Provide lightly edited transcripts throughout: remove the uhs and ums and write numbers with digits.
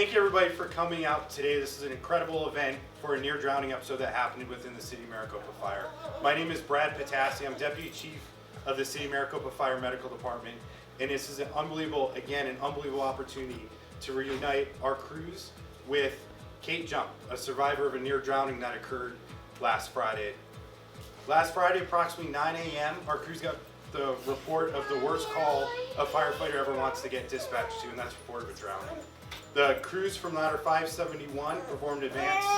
thank you everybody for coming out today. This is an incredible event for a near drowning episode that happened within the City of Maricopa Fire. My name is Brad Patassi. I'm Deputy Chief of the City of Maricopa Fire Medical Department, and this is an unbelievable opportunity to reunite our crews with Kate Jump, a survivor of a near drowning that occurred last Friday. Last Friday, approximately 9 a.m., our crews got the report of the worst call a firefighter ever wants to get dispatched to, and that's report of a drowning. The crews from ladder 571 performed advanced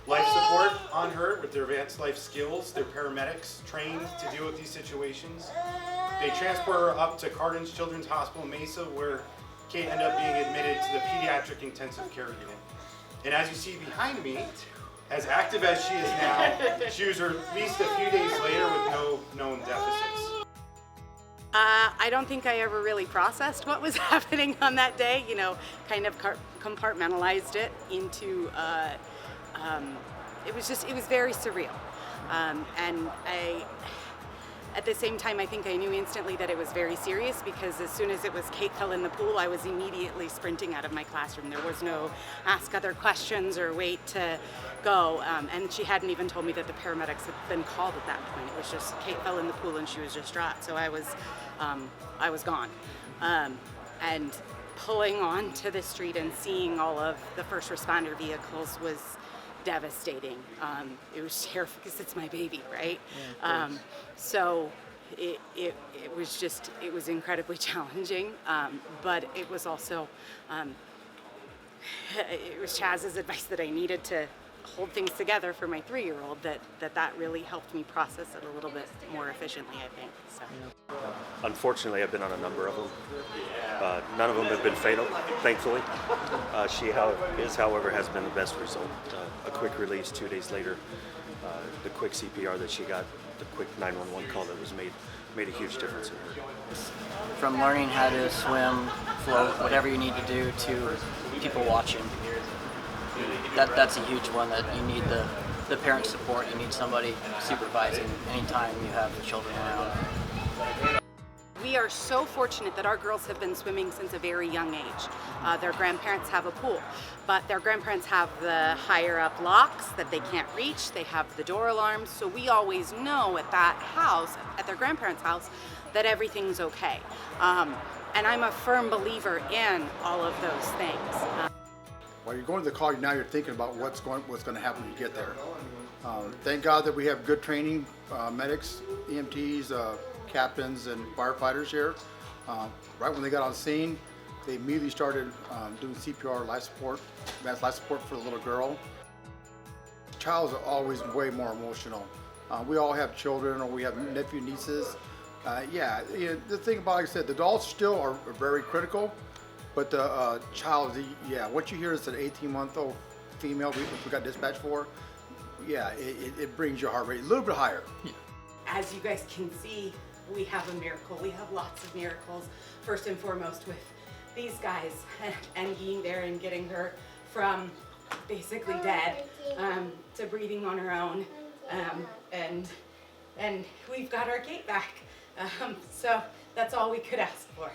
life support on her with their advanced life skills. They're paramedics trained to deal with these situations. They transport her up to Cardin's Children's Hospital Mesa, where Kate ended up being admitted to the pediatric intensive care unit. And as you see behind me, as active as she is now, she was released a few days later with no known deficits. I don't think I ever really processed what was happening on that day, kind of compartmentalized it into, it was very surreal. And at the same time, I think I knew instantly that it was very serious, because as soon as it was Kate fell in the pool, I was immediately sprinting out of my classroom. There was no ask other questions or wait to go. And she hadn't even told me that the paramedics had been called at that point. It was just Kate fell in the pool and she was just dropped. So I was gone. And pulling onto the street and seeing all of the first responder vehicles was devastating. It was terrible because it's my baby, right? Yeah, so it was incredibly challenging, but it was also, it was Chaz's advice that I needed to hold things together for my 3-year-old that really helped me process it a little bit more efficiently, I think. So. Unfortunately, I've been on a number of them. None of them have been fatal, thankfully. She however, has been the best result. A quick release 2 days later, the quick CPR that she got, the quick 911 call that was made a huge difference in her. From learning how to swim, float, whatever you need to do, to people watching. That's a huge one, that you need the parent support. You need somebody supervising anytime you have the children around. We are so fortunate that our girls have been swimming since a very young age. Their grandparents have a pool, but their grandparents have the higher up locks that they can't reach. They have the door alarms, so we always know at that house, at their grandparents' house, that everything's okay. And I'm a firm believer in all of those things. While you're going to the call, now you're thinking about what's going to happen when you get there. Thank God that we have good training, medics, EMTs, captains, and firefighters here. Right when they got on scene, they immediately started doing CPR, advanced life support for the little girl. Child's always way more emotional. We all have children, or we have nephew, nieces. The thing about, like I said, the adults still are very critical. But the child, what you hear is an 18-month-old female we got dispatched for, it brings your heart rate a little bit higher. As you guys can see, we have a miracle. We have lots of miracles, first and foremost with these guys and being there and getting her from basically dead to breathing on her own. And we've got our Kate back. So that's all we could ask for.